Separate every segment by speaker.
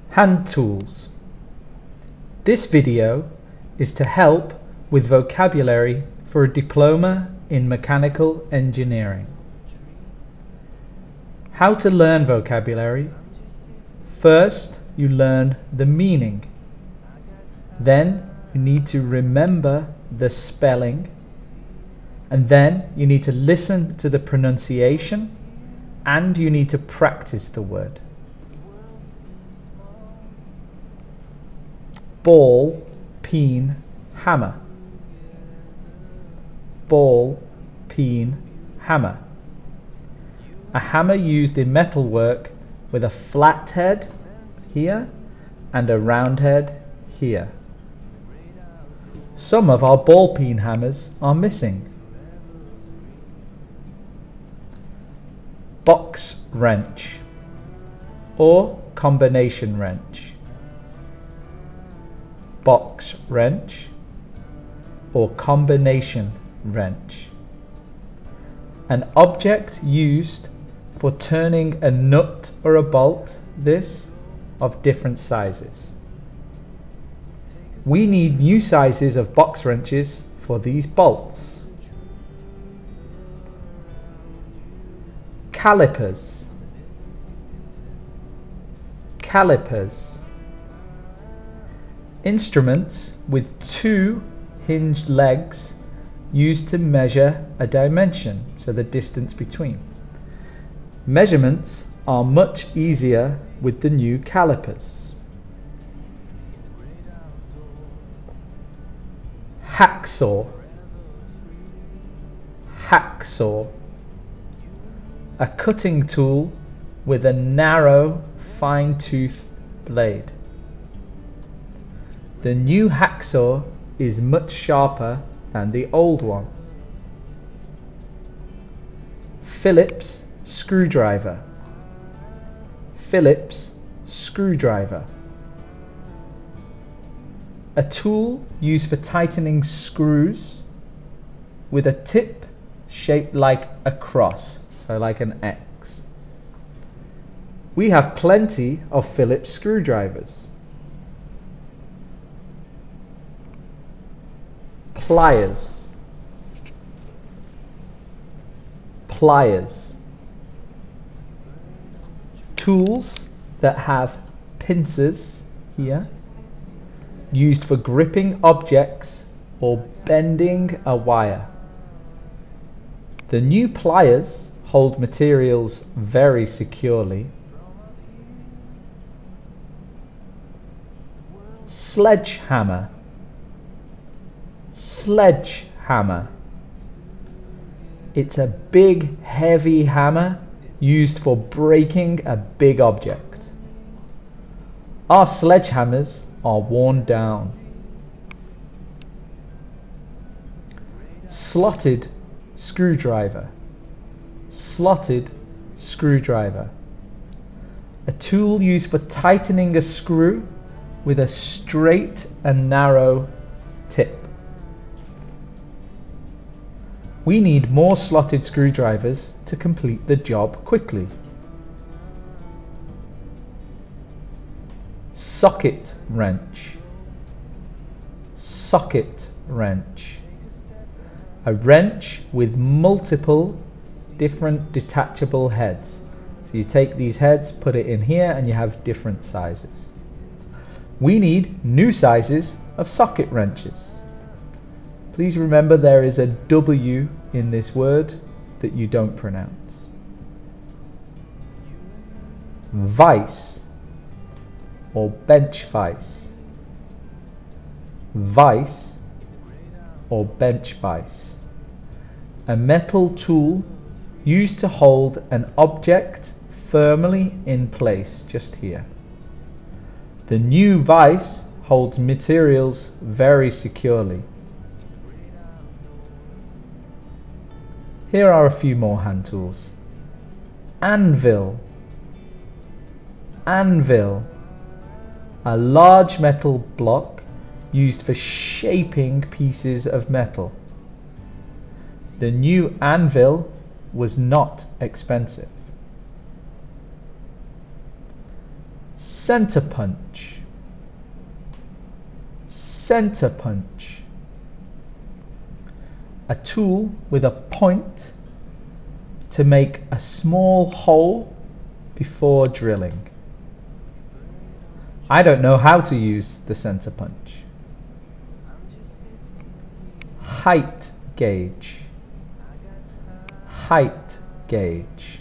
Speaker 1: Hand tools. This video is to help with vocabulary for a diploma in mechanical engineering. How to learn vocabulary. First, you learn the meaning. Then you need to remember the spelling. And then you need to listen to the pronunciation, and you need to practice the word. Ball, peen, hammer. Ball, peen, hammer. A hammer used in metalwork with a flat head here and a round head here. Some of our ball peen hammers are missing. Box wrench or combination wrench. Box wrench or combination wrench. An object used for turning a nut or a bolt, this of different sizes. We need new sizes of box wrenches for these bolts. Calipers. Calipers. Instruments with two hinged legs used to measure a dimension, so the distance between. Measurements are much easier with the new calipers. Hacksaw. Hacksaw. A cutting tool with a narrow, fine-tooth blade. The new hacksaw is much sharper than the old one. Phillips screwdriver. Phillips screwdriver. A tool used for tightening screws with a tip shaped like a cross, so like an X. We have plenty of Phillips screwdrivers. Pliers. Pliers. Tools that have pincers here, used for gripping objects or bending a wire. The new pliers hold materials very securely. Sledgehammer. Sledgehammer. It's a big, heavy hammer used for breaking a big object. Our sledgehammers are worn down. Slotted screwdriver. Slotted screwdriver. A tool used for tightening a screw with a straight and narrow tip. We need more slotted screwdrivers to complete the job quickly. Socket wrench. Socket wrench. A wrench with multiple different detachable heads. So you take these heads, put it in here, and you have different sizes. We need new sizes of socket wrenches. Please remember there is a W in this word that you don't pronounce. Vise or bench vise. Vise or bench vise. A metal tool used to hold an object firmly in place, just here. The new vise holds materials very securely. Here are a few more hand tools. Anvil. Anvil. A large metal block used for shaping pieces of metal. The new anvil was not expensive. center punch, center punch. A tool with a point to make a small hole before drilling. I don't know how to use the center punch. Height gauge, height gauge.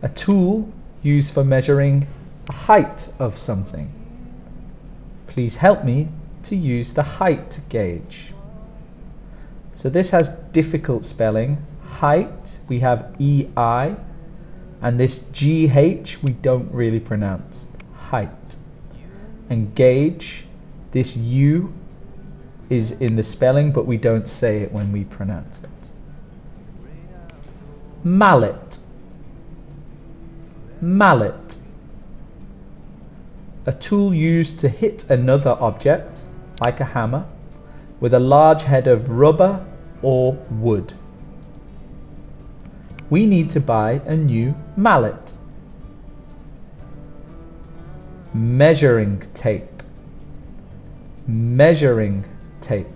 Speaker 1: A tool used for measuring the height of something. Please help me to use the height gauge. So this has difficult spelling. Height, we have EI, and this GH we don't really pronounce. Height. And gauge, this U is in the spelling, but we don't say it when we pronounce it. Mallet, mallet. A tool used to hit another object, like a hammer, with a large head of rubber or wood. We need to buy a new mallet. Measuring tape, measuring tape.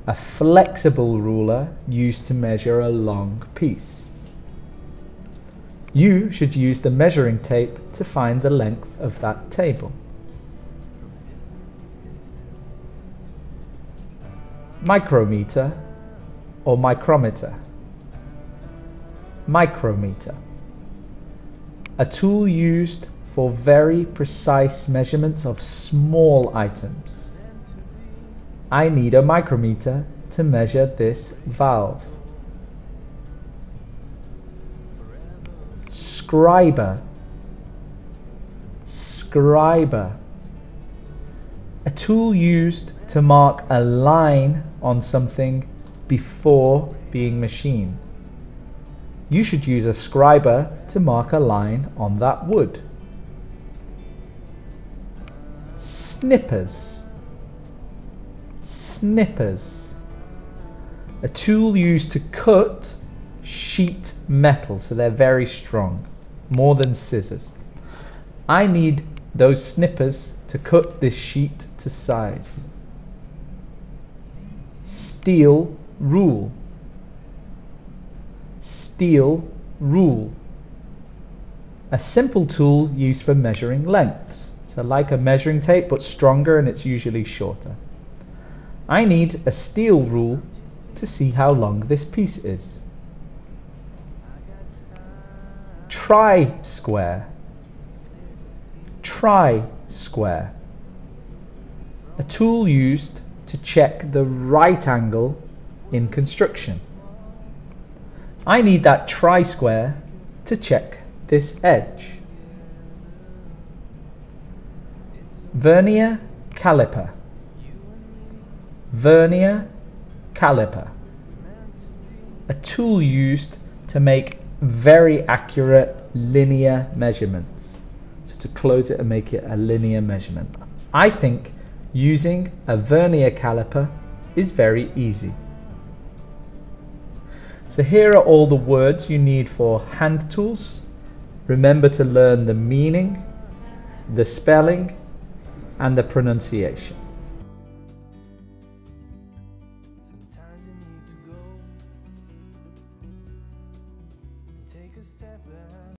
Speaker 1: A flexible ruler used to measure a long piece. You should use the measuring tape to find the length of that table. Micrometer or micrometer. Micrometer. A tool used for very precise measurements of small items. I need a micrometer to measure this valve. Scriber, scriber. A tool used to mark a line on something before being machined. You should use a scriber to mark a line on that wood. Snippers, snippers. A tool used to cut sheet metal, so they're very strong, more than scissors. I need those snippers to cut this sheet to size. Steel rule, steel rule. A simple tool used for measuring lengths, so like a measuring tape but stronger, and it's usually shorter. I need a steel rule to see how long this piece is. Tri-square, tri-square. A tool used to check the right angle in construction. I need that tri-square to check this edge. Vernier caliper, vernier caliper. A tool used to make very accurate linear measurements. So to close it and make it a linear measurement. I think using a vernier caliper is very easy. So here are all the words you need for hand tools. Remember to learn the meaning, the spelling, and the pronunciation.
Speaker 2: Sometimes you need to go and take a step back.